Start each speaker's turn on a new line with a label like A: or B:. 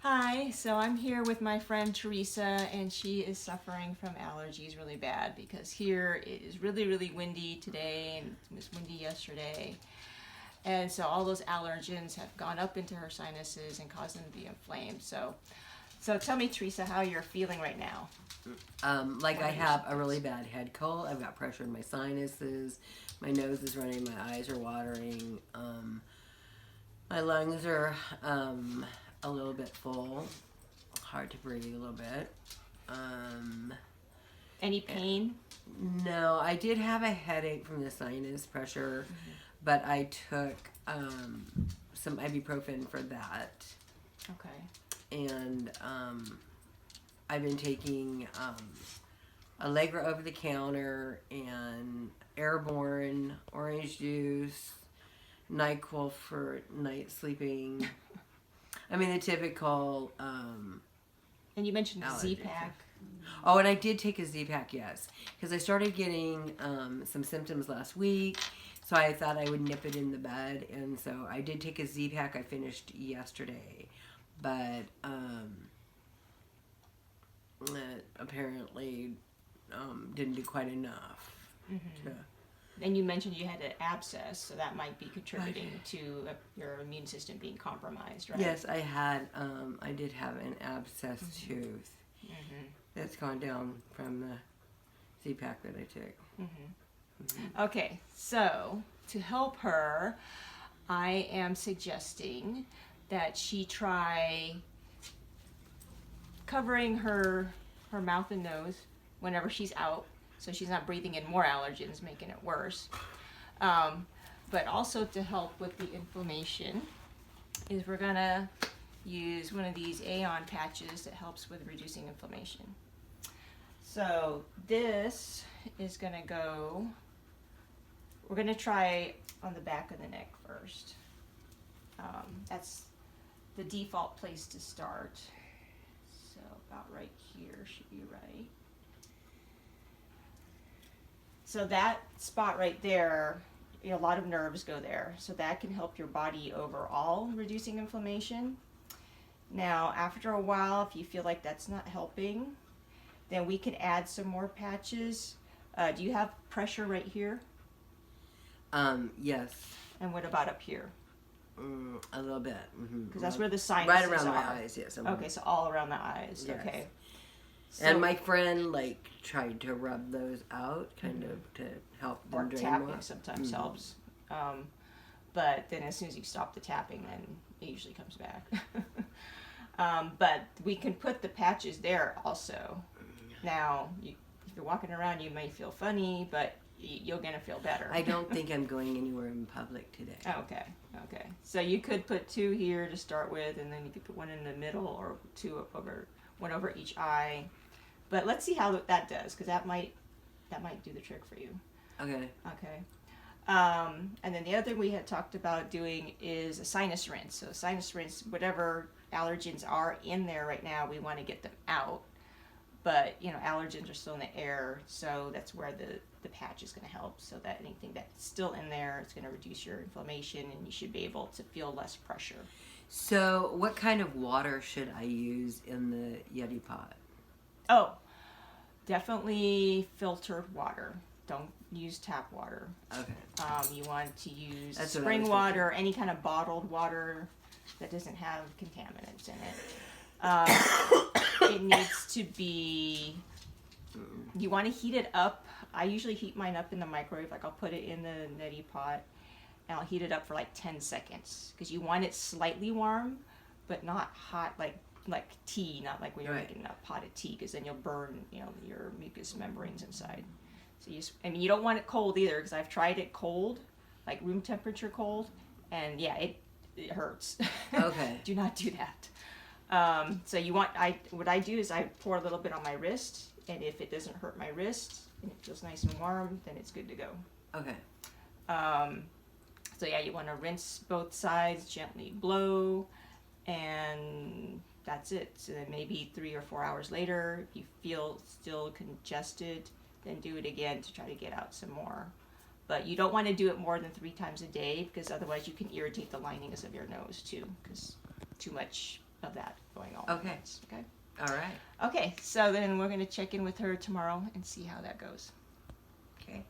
A: Hi, so I'm here with my friend Teresa, and she is suffering from allergies really bad because here it is really, really windy today, and it was windy yesterday. And so all those allergens have gone up into her sinuses and caused them to be inflamed. So tell me, Teresa, how you're feeling right now.
B: I have a really bad head cold. I've got pressure in my sinuses. My nose is running. My eyes are watering. My lungs are a little bit full. Hard to breathe a little bit.
A: Any pain?
B: No, I did have a headache from the sinus pressure, but I took some ibuprofen for that.
A: Okay.
B: And I've been taking Allegra over the counter and Airborne orange juice, NyQuil for night sleeping. I mean the typical.
A: And you mentioned
B: allergy.
A: Z-Pack.
B: Oh, and I did take a Z-Pack, yes, because I started getting some symptoms last week, so I thought I would nip it in the bud, and so I did take a Z-Pack. I finished yesterday, but apparently didn't do quite enough. To,
A: And you mentioned you had an abscess, so that might be contributing to your immune system being compromised, right?
B: yes, I did have an abscess tooth that's gone down from the Z-Pack that I took.
A: Okay, so to help her, I am suggesting that she try covering her mouth and nose whenever she's out, so she's not breathing in more allergens, making it worse. But also to help with the inflammation is we're gonna use one of these Aeon patches that helps with reducing inflammation. So this is gonna go, we're gonna try on the back of the neck first. That's the default place to start. So about right here should be right. So that spot right there, a lot of nerves go there. So that can help your body overall reducing inflammation. Now, after a while, if you feel like that's not helping, then we can add some more patches. Do you have pressure right here?
B: Yes.
A: And what about up here?
B: A little bit.
A: Because that's where the sinuses
B: right around
A: are.
B: my eyes, yes.
A: Okay, so all around the eyes.
B: Yes.
A: Okay. So,
B: And my friend tried to rub those out, kind of to help them
A: or
B: drain
A: tapping
B: more.
A: sometimes helps. But then as soon as you stop the tapping, then it usually comes back. But we can put the patches there also. Now, if you're walking around, you may feel funny, but you're going to feel better.
B: I don't think I'm going anywhere in public today.
A: Okay. So you could put two here to start with, and then you could put one in the middle, or one over each eye. But let's see how that does, because that might do the trick for you.
B: Okay.
A: And then the other we had talked about doing is a sinus rinse. So sinus rinse, whatever allergens are in there right now, we want to get them out. But, allergens are still in the air, so that's where the patch is going to help. So that anything that's still in there, it's going to reduce your inflammation, and you should be able to feel less pressure.
B: So what kind of water should I use in the Yeti pot?
A: Oh, definitely filtered water. Don't use tap water.
B: Okay.
A: You want to use
B: That's
A: spring water, or any kind of bottled water that doesn't have contaminants in it. It needs to be, you want to heat it up. I usually heat mine up in the microwave. I'll put it in the neti pot, and I'll heat it up for 10 seconds, because you want it slightly warm, but not hot like tea, not like when you're making a pot of tea, because then you'll burn, your mucous membranes inside. So you don't want it cold either, because I've tried it cold, like room temperature cold, and yeah, it hurts.
B: Okay.
A: Do not do that. So what I do is I pour a little bit on my wrist, and if it doesn't hurt my wrist and it feels nice and warm, then it's good to go.
B: Okay.
A: So yeah, you want to rinse both sides, gently blow, and that's it. So then maybe 3 or 4 hours later, if you feel still congested, then do it again to try to get out some more. But you don't want to do it more than 3 times a day, because otherwise you can irritate the linings of your nose too, because too much of that going on.
B: Okay.
A: Okay.
B: All right.
A: Okay, so then we're going to check in with her tomorrow and see how that goes.
B: Okay.